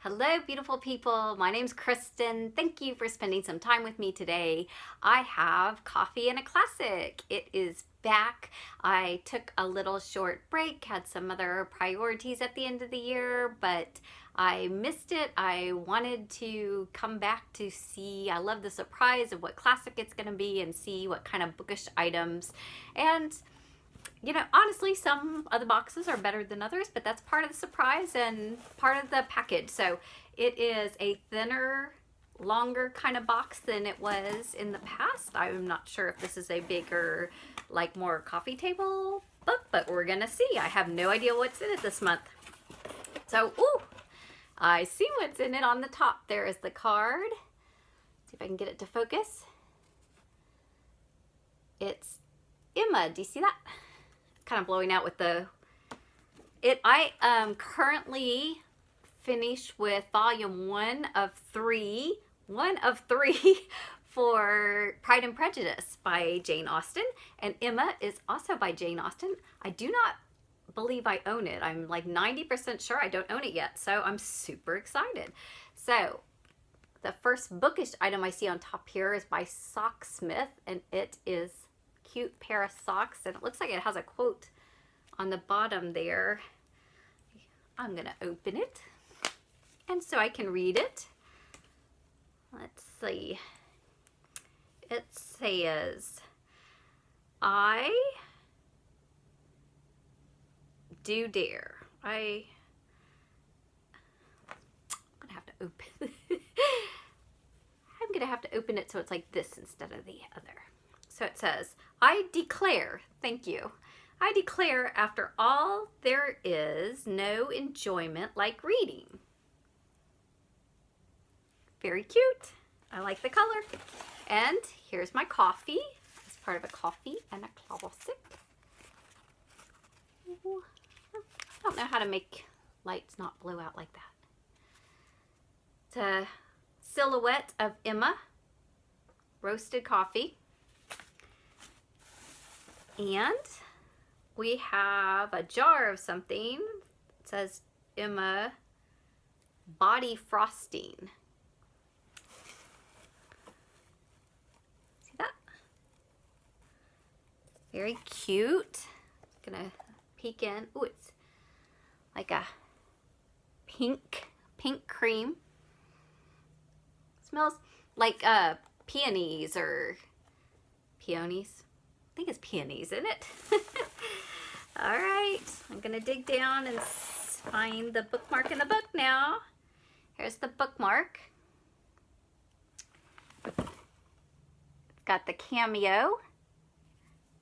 Hello, beautiful people. My name's Kristen. Thank you for spending some time with me today. I have coffee and a classic. It is back. I took a little short break, had some other priorities at the end of the year, but I missed it. I wanted to come back to see. I love the surprise of what classic it's going to be and see what kind of bookish items. And honestly, some of the boxes are better than others, but that's part of the surprise and part of the package. So it is a thinner, longer kind of box than it was in the past. I'm not sure if this is a bigger, like more coffee table book, but we're gonna see. I have no idea what's in it this month. So, I see what's in it on the top. There is the card. See if I can get it to focus. It's Emma. Do you see that? Kind of blowing out with I currently finished with volume one of three for Pride and Prejudice by Jane Austen, and Emma is also by Jane Austen. I do not believe I own it. I'm like 90% sure I don't own it yet, so I'm super excited. So the first bookish item I see on top here is by Socksmith, and it is cute pair of socks, and it looks like it has a quote on the bottom there. I'm gonna open it and so I can read it. Let's see. It says, I do dare. I'm gonna have to open I'm gonna have to open it so it's like this instead of the other. So it says, I declare, thank you. I declare after all there is no enjoyment like reading. Very cute. I like the color. And here's my coffee. It's part of a coffee and a classic. Ooh, I don't know how to make lights not blow out like that. It's a silhouette of Emma, roasted coffee. And we have a jar of something. It says Emma body frosting. See that? Very cute. Gonna peek in. Ooh, it's like a pink cream. Smells like peonies or peonies. I think it's peonies, isn't it? All right, I'm gonna dig down and find the bookmark in the book now. Here's the bookmark. It's got the cameo,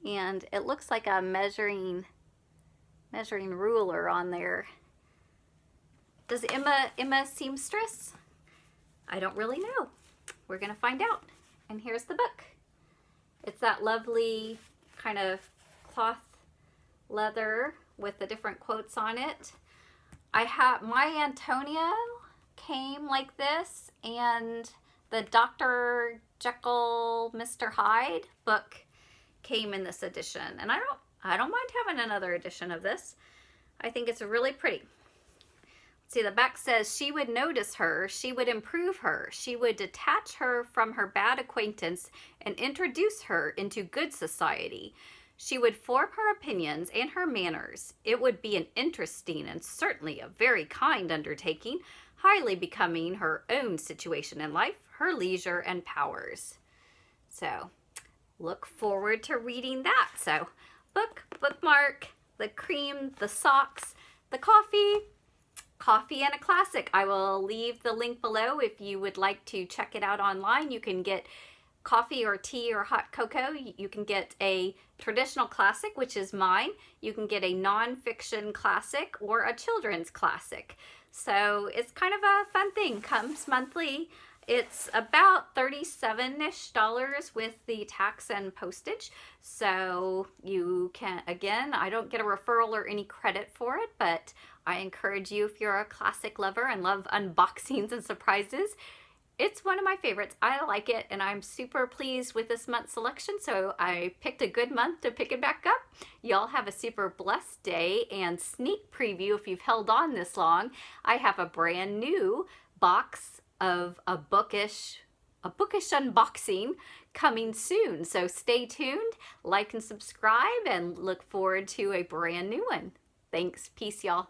and it looks like a measuring ruler on there. Does Emma seamstress? I don't really know. We're gonna find out. And here's the book. It's that lovely kind of cloth leather with the different quotes on it. My Antonio came like this, and the Dr. Jekyll, Mr. Hyde book came in this edition. And I don't mind having another edition of this. I think it's really pretty. See, the back says, she would notice her, she would improve her, she would detach her from her bad acquaintance and introduce her into good society. She would form her opinions and her manners. It would be an interesting and certainly a very kind undertaking, highly becoming her own situation in life, her leisure and powers. So, look forward to reading that. So, bookmark, the cream, the socks, the coffee and a classic. I will leave the link below if you would like to check it out online. You can get coffee or tea or hot cocoa. You can get a traditional classic, which is mine. You can get a nonfiction classic or a children's classic. So it's kind of a fun thing. Comes monthly. It's about $37-ish with the tax and postage. So you can, again, I don't get a referral or any credit for it, but I encourage you, if you're a classic lover and love unboxings and surprises, It's one of my favorites. I like it, and I'm super pleased with this month's selection, so I picked a good month to pick it back up. Y'all have a super blessed day, and sneak preview, if you've held on this long, I have a brand new box of a bookish unboxing coming soon. So stay tuned, like and subscribe, and look forward to a brand new one. Thanks. Peace, y'all.